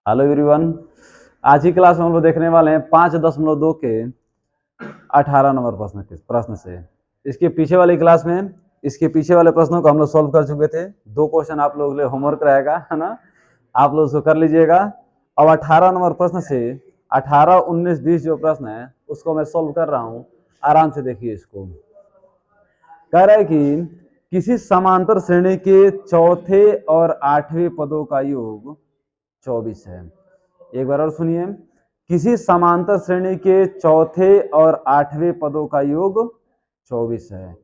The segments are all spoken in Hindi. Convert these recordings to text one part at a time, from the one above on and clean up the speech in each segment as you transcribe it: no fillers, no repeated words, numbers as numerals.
Hello everyone. आज की क्लास में हम लोग देखने वाले हैं 5.2 के 18 नंबर प्रश्न से। इसके पीछे वाली क्लास में इसके पीछे वाले प्रश्नों को हम लोग सॉल्व कर चुके थे। 2 क्वेश्चन आप लोगों के लिए होमवर्क रहेगा, है ना। आप लोग उसको कर लीजिएगा। अब 18 नंबर प्रश्न से 18, 19, 20 जो प्रश्न है उसको मैं सॉल्व कर रहा हूँ। आराम से देखिए इसको। कह रहा है कि किसी समांतर श्रेणी के चौथे और 8वें पदों का योग 24 है। एक बार और सुनिए। किसी समांतर श्रेणी के चौथे और 8वें पदों का योग 24 है।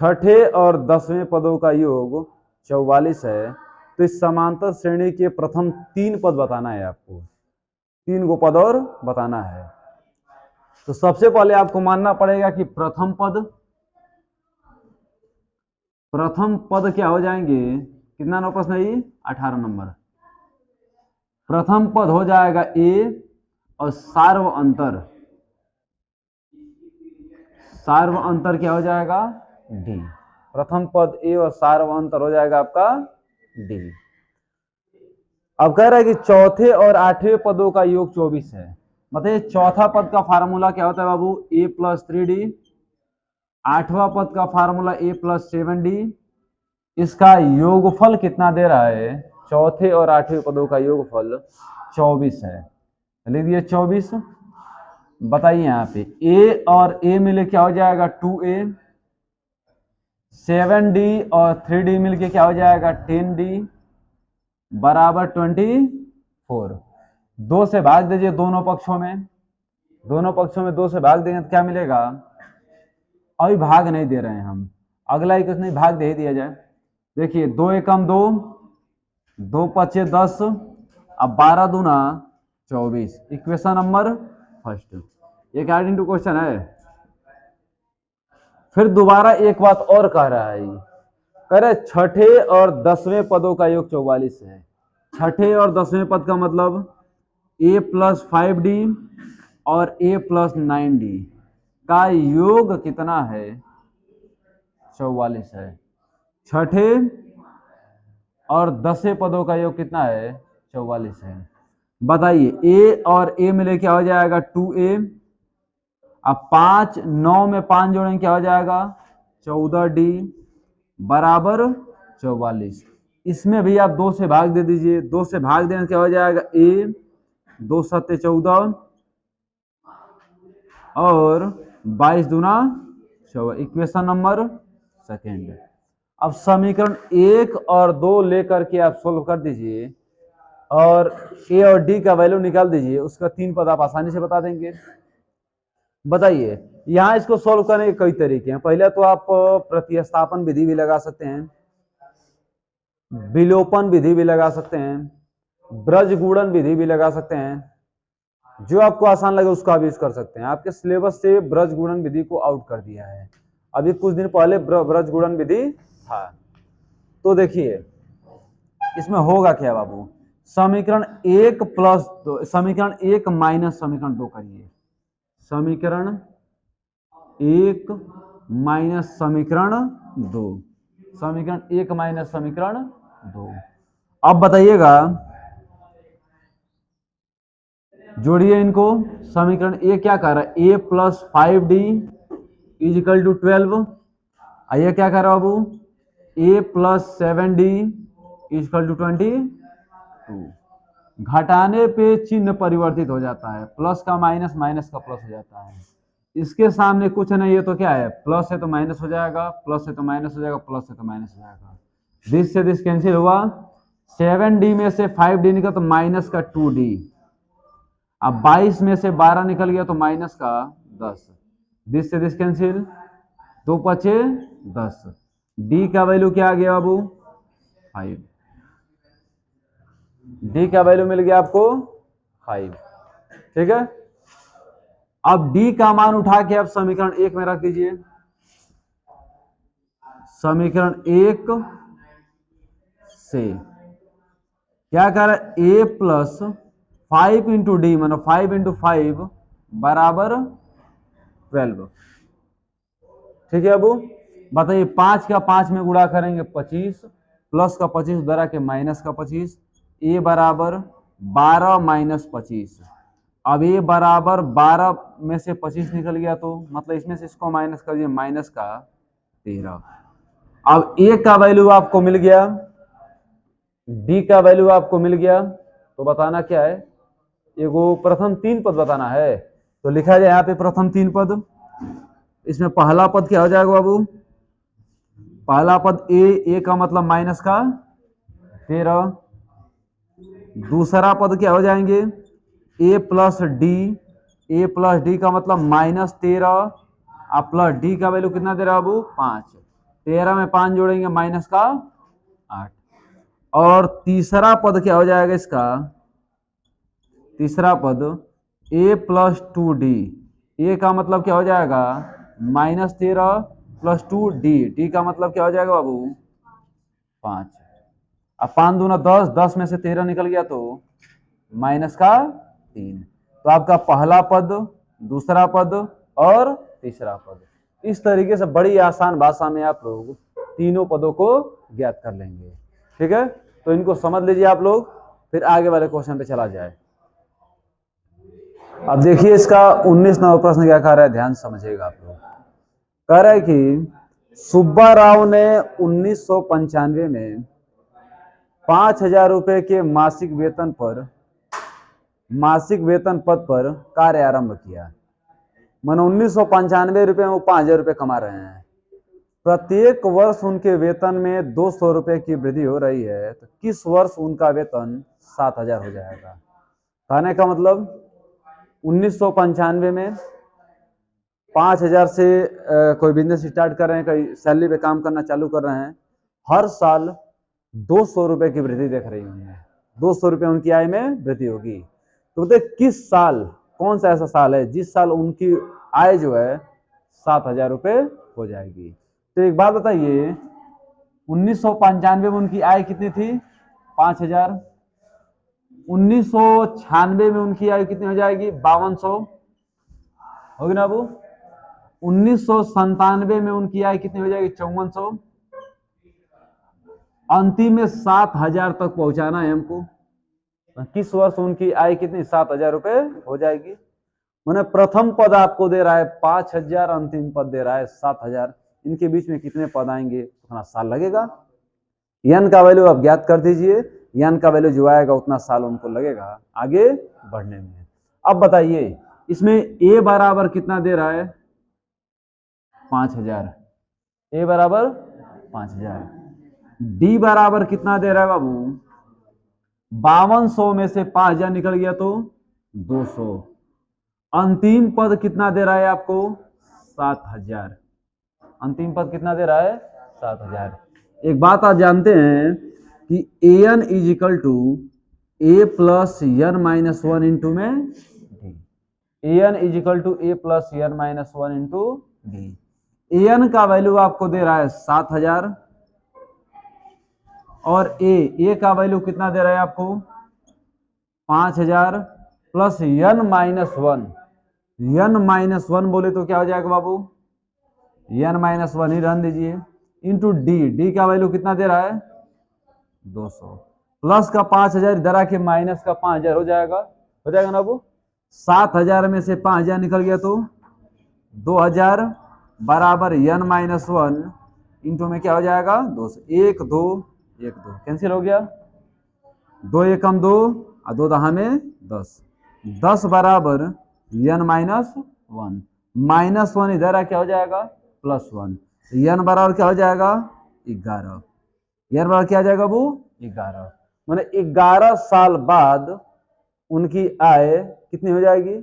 छठे और 10वें पदों का योग 44 है। तो इस समांतर श्रेणी के प्रथम 3 पद बताना है आपको। 3 पद और बताना है। तो सबसे पहले आपको मानना पड़ेगा कि प्रथम पद क्या हो जाएंगे। कितना नंबर प्रश्न है ये? 18 नंबर। प्रथम पद हो जाएगा ए और सार्व अंतर क्या हो जाएगा? डी। प्रथम पद ए और सार्व अंतर हो जाएगा आपका डी। अब कह रहा है कि चौथे और 8वें पदों का योग 24 है। बताइए चौथा पद का फार्मूला क्या होता है बाबू? A plus 3d। 8वां पद का फार्मूला ए प्लस 7d। इसका योगफल कितना दे रहा है? चौथे और 8वें पदों का योगफल 24 है। लिख दिए 24। बताइए यहाँ पे ए और ए मिले क्या हो जाएगा? 2a। 7d और 3d मिलके क्या हो जाएगा? 10d बराबर 24। 2 से भाग दीजिए दोनों पक्षों में। 2 से भाग देंगे तो क्या मिलेगा? अभी भाग नहीं दे रहे हैं हम। अगला ही कुछ नहीं, भाग दे ही दिया जाए। देखिए 2 एकम 2, 2 पचे 10, अब 12 दूना 24। Equation number first. ये अकॉर्डिंग टू क्वेश्चन है। फिर दोबारा एक बात और कह रहा है। कह रहे छठे और 10वें पदों का योग 44 है। छठे और 10वें पद का मतलब a प्लस 5d और a प्लस 9d का योग कितना है? 44 है। छठे और 10वें पदों का योग कितना है? 44 है। बताइए a और a मिले क्या हो जाएगा? 2a। अब 5 9 में 5 जोड़ेंगे क्या हो जाएगा? 14d बराबर 44। इसमें भी आप 2 से भाग दे दीजिए। 2 से भाग देने क्या हो जाएगा? a 2 सत्ते 14 और 22 दूना 14। Equation number second. अब समीकरण 1 और 2 लेकर के आप सोल्व कर दीजिए और ए और डी का वैल्यू निकाल दीजिए। उसका 3 पद आप आसानी से बता देंगे। बताइए यहां इसको सोल्व करने के कई तरीके हैं। पहले तो आप प्रतिस्थापन विधि भी लगा सकते हैं, विलोपन विधि भी लगा सकते हैं, ब्रज गुणन विधि भी लगा सकते हैं। जो आपको आसान लगे उसका भी यूज कर सकते हैं। आपके सिलेबस से ब्रज गुणन विधि को आउट कर दिया है। अभी कुछ दिन पहले ब्रज गुणन विधि था। तो देखिए इसमें होगा क्या बाबू? समीकरण 1 प्लस 2, समीकरण 1 माइनस समीकरण 2 करिए। समीकरण 1 माइनस समीकरण 2। समीकरण 1 माइनस समीकरण 2। अब बताइएगा, जोड़िए इनको। समीकरण ए क्या कह रहा है? A plus 5d is equal to 12। आइए क्या कह रहा है बाबू? A plus 7d is equal to 22। घटाने पे चिन्ह परिवर्तित हो जाता है। प्लस का माइनस, माइनस का प्लस हो जाता है। इसके सामने कुछ नहीं है तो क्या है? प्लस है तो माइनस हो जाएगा, प्लस है तो माइनस हो जाएगा, प्लस है तो माइनस हो जाएगा। दिस से दिस कैंसिल हुआ। 7d में से 5d निकला तो माइनस का 2d। अब 22 में से 12 निकल गया तो माइनस का 10। दिस से दिस कैंसिल, 2 पचे 10। डी का वैल्यू क्या आ गया बाबू? 5। डी का वैल्यू मिल गया आपको 5। ठीक है। अब डी का मान उठा के आप समीकरण 1 में रख दीजिए। समीकरण 1 से क्या कर रहा है? ए प्लस 5 इंटू डी मतलब 5 इंटू 5 बराबर 12। ठीक है बाबू। बताइए 5 का 5 में गुणा करेंगे 25, प्लस का 25 उधर के माइनस का 25। ए बराबर 12 माइनस 25। अब ये बराबर 12 में से 25 निकल गया, तो मतलब इसमें से इसको माइनस कर दिया, माइनस का 13। अब ए का वैल्यू आपको मिल गया, डी का वैल्यू आपको मिल गया, तो बताना क्या है, एगो प्रथम तीन पद बताना है। तो लिखा जाए यहाँ पे प्रथम तीन पद। इसमें पहला पद क्या हो जाएगा बाबू, पहला पद ए का मतलब माइनस का 13। दूसरा पद क्या हो जाएंगे, ए प्लस डी, ए प्लस डी का मतलब माइनस 13, और प्लस डी का वैल्यू कितना दे रहा है बाबू, 5। 13 में 5 जोड़ेंगे माइनस का 8। और तीसरा पद क्या हो जाएगा इसका, तीसरा पद ए प्लस 2 डी, ए का मतलब क्या हो जाएगा माइनस 13 प्लस 2 डी, डी का मतलब क्या हो जाएगा बाबू 5। अब 5 दूना 10, 10 में से 13 निकल गया, तो माइनस का 3। तो आपका पहला पद, दूसरा पद और तीसरा पद, इस तरीके से बड़ी आसान भाषा में आप लोग तीनों पदों को ज्ञात कर लेंगे। ठीक है, तो इनको समझ लीजिए आप लोग, फिर आगे वाले क्वेश्चन पे चला जाए। अब देखिए इसका 19 नंबर प्रश्न क्या कह रहा है, ध्यान समझिएगा आप लोग। कह रहा है कि सुब्बा राव ने 1995 में 5,000 रुपए के मासिक वेतन पद पर कार्य आरंभ किया। मन 1995 रुपए में वो 5,000 रुपए कमा रहे हैं। प्रत्येक वर्ष उनके वेतन में 200 रुपए की वृद्धि हो रही है, तो किस वर्ष उनका वेतन 7,000 हो जाएगा। कहने का मतलब 1995 में 5,000 से कोई बिजनेस स्टार्ट कर रहे हैं, कोई सैलरी पे काम करना चालू कर रहे हैं, हर साल 200 रुपए की वृद्धि देख रही होंगे, 200 रुपए उनकी आय में वृद्धि होगी। तो बोलते किस साल, कौन सा ऐसा साल है जिस साल उनकी आय जो है 7,000 रुपए हो जाएगी। तो एक बात बताइए, 1995 में उनकी आय कितनी थी, 5,000। 1996 में उनकी आय कितनी हो जाएगी, 5200 होगी ना बाबू। 1997 में उनकी आय कितनी हो जाएगी, 5400। अंतिम में 7,000 तक पहुंचाना है हमको। किस वर्ष उनकी आय कितनी, 7,000 रुपए हो जाएगी। मैंने प्रथम पद आपको दे रहा है 5,000, अंतिम पद दे रहा है 7,000, इनके बीच में कितने पद आएंगे, उतना साल लगेगा। यन का वैल्यू आप ज्ञात कर दीजिए, यन का वैल्यू जो आएगा उतना साल उनको लगेगा आगे बढ़ने में। अब बताइए इसमें ए बराबर कितना दे रहा है, 5,000, ए बराबर 5,000। डी बराबर कितना दे रहा है बाबू, 5200 में से 5,000 निकल गया तो 200। अंतिम पद कितना दे रहा है आपको, 7,000। अंतिम पद कितना दे रहा है, 7,000। एक बात आप जानते हैं कि an is equal to A plus N minus 1 into में D. an is equal to A plus N minus 1 into D. an का वैल्यू आपको दे रहा है 7,000, और ए का वैल्यू कितना दे रहा है आपको, 5,000 plus N minus 1। N minus 1 बोले तो क्या हो जाएगा बाबू, एन माइनस 1 ही रहने दीजिए, इंटू डी का वैल्यू कितना दे रहा है, 200। प्लस का 5,000 इधर आके माइनस का 5,000 हो जाएगा ना बाबू। 7,000 में से 5,000 निकल गया तो 2,000 बराबर एन माइनस 1 इंटू में क्या हो जाएगा, 200। 1 2 1 2 कैंसिल हो गया, 2 एकम 2 और 2 दहा में 10, 10 बराबर एन माइनस 1, माइनस 1 इधर आ क्या हो जाएगा, प्लस 1। एन बराबर क्या हो जाएगा, 11। एन बराबर क्या आ जाएगा वो, 11। माने 11 साल बाद उनकी आय कितनी हो जाएगी,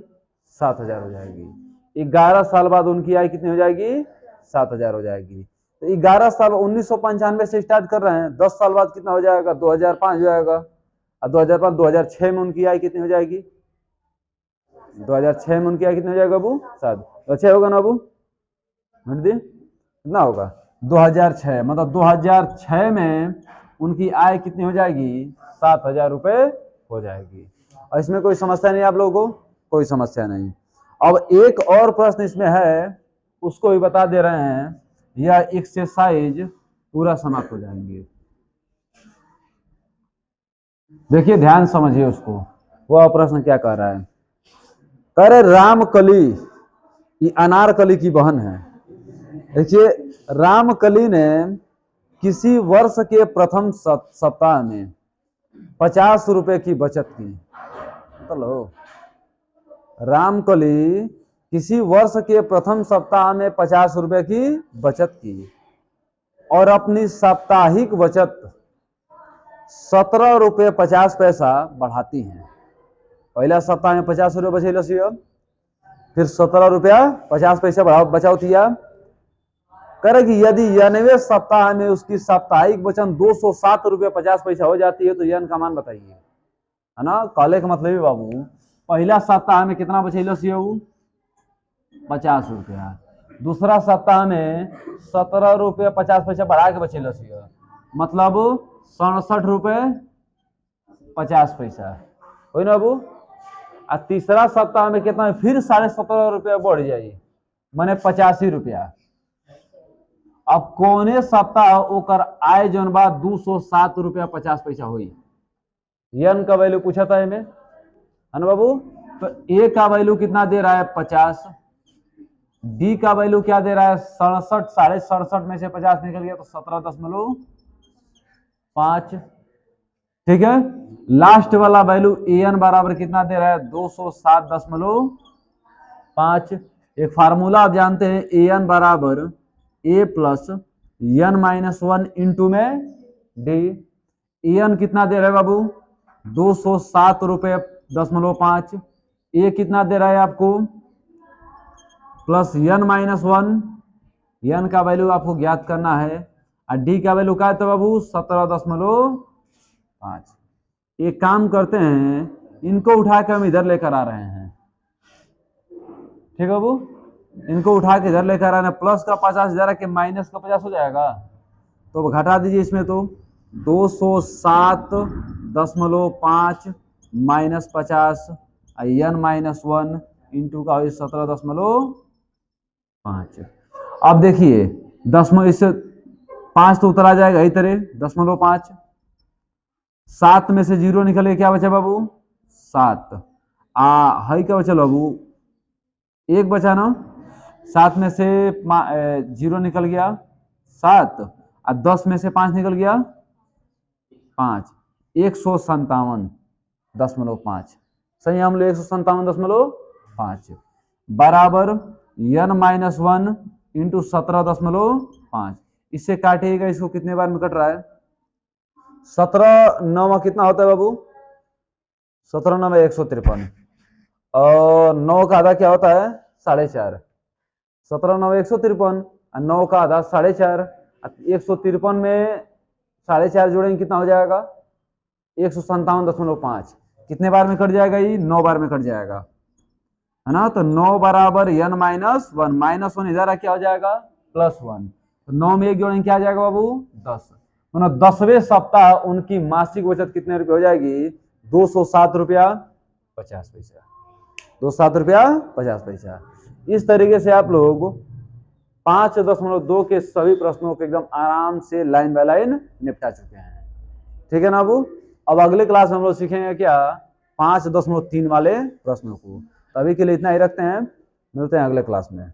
7,000 हो जाएगी। 11 साल बाद उनकी आय कितनी हो जाएगी, 7,000 हो जाएगी। तो 11 साल 1995 से स्टार्ट कर रहे हैं, 10 साल बाद कितना हो जाएगा, 2005 हो जाएगा। और 2005 2006 में उनकी आय कितनी हो जाएगी, 2006 में उनकी आय कितनी हो जाएगा बाबू, 7। तो अच्छा होगा ना बाबू, कितना होगा, 2006, मतलब 2006 में उनकी आय कितनी हो जाएगी, 7,000 रुपए हो जाएगी। और इसमें कोई समस्या नहीं आप लोगों को, कोई समस्या नहीं। अब एक और प्रश्न इसमें है, उसको भी बता दे रहे हैं, यह एक्सरसाइज पूरा समाप्त हो जाएंगे। देखिए ध्यान समझिए उसको, वह प्रश्न क्या कह रहा है। कह रहे रामकली ये अनारकली की बहन है। देखिए रामकली ने किसी वर्ष के प्रथम सप्ताह में 50 रुपए की बचत की। चलो रामकली किसी वर्ष के प्रथम सप्ताह में 50 रुपए की बचत की और अपनी साप्ताहिक बचत 17 रुपये 50 पैसा बढ़ाती हैं। पहला सप्ताह में 50 रुपये बचे लसियो, फिर 17 रुपया 50 पैसा बचाव किया। करे कि यदि यनवे सप्ताह में उसकी साप्ताहिक बचत 207 रुपये 50 पैसा हो जाती है तो यन का मान बताइए, है ना। कहले का मतलब बाबू पहला सप्ताह में कितना बचेलो सी 50 रुपया, दूसरा सप्ताह में 17 रुपये 50 पैसा बढ़ा के बचेलो सी, मतलब 67 रुपये 50 पैसा हो ना बाबू। आ तीसरा सप्ताह में कितना फिर 17.5 रुपया बढ़ जाये, माने 85 रुपया। अब कोने सप्ताह ओकर आय जौन बा 207 रुपया 50 पैसा हुई। यन का वैल्यू पूछा था हमें, है ना बाबू। तो ए का वैल्यू कितना दे रहा है 50, डी का वैल्यू क्या दे रहा है 67, 67.5 में से 50 निकल गया तो 17.5। ठीक है, लास्ट वाला वैल्यू ए एन बराबर कितना दे रहा है 207.5। एक फार्मूला आप जानते हैं ए एन बराबर ए प्लस एन माइनस 1 इंटू में डी। ए एन कितना दे रहा है बाबू 207 रुपये 0.5, ए कितना दे रहा है आपको प्लस एन माइनस 1, एन का वैल्यू आपको ज्ञात करना है और डी का वैल्यू क्या है तो बाबू 17.5। एक काम करते हैं इनको उठा के हम इधर लेकर आ रहे हैं, ठीक है बाबू। इनको उठा के इधर लेकर आ रहे हैं, प्लस का 50 इधर के माइनस का 50 हो जाएगा तो घटा दीजिए इसमें। तो 207.5 माइनस 50 एन माइनस 1 इंटू का 17.5। अब देखिए 10 इससे 5 तो उतर आ जाएगा इस तरह 0.5, 7 में से 0 निकल के क्या बचा बाबू 7, हई क्या बचा बाबू 1 बचा ना, 7 में से 0 निकल गया 7 और 10 में से 5 निकल गया 5, 157.5 सही। हम लोग 157.5 बराबर एन माइनस 1 इंटू 17.5। इससे काटिएगा, इसको कितने बार में कट रहा है 17 9 कितना होता है बाबू 17 9 153 और 9 का आधा क्या होता है 4.5। 17 9 153 और 9 का आधा 4.5। 153 में 4.5 जोड़ेंगे कितना हो जाएगा 157.5। कितने बार में कट जाएगा ये 9 बार में कट जाएगा, है ना। तो 9 बराबर एन माइनस 1, माइनस 1 इधर क्या हो जाएगा प्लस 1, तो 9 में 1 जोड़ेंगे क्या आ जाएगा बाबू 10। 10वें सप्ताह उनकी मासिक बचत कितने रुपए हो जाएगी 207 रुपया 50 पैसा, 207 रुपया 50 पैसा। इस तरीके से आप लोग 5.2 के सभी प्रश्नों को एकदम आराम से लाइन बाय लाइन निपटा चुके हैं, ठीक है ना बाबू। अब अगले क्लास में हम लोग सीखेंगे क्या 5.3 वाले प्रश्नों को। तो अभी के लिए इतना ही रखते हैं, मिलते हैं अगले क्लास में।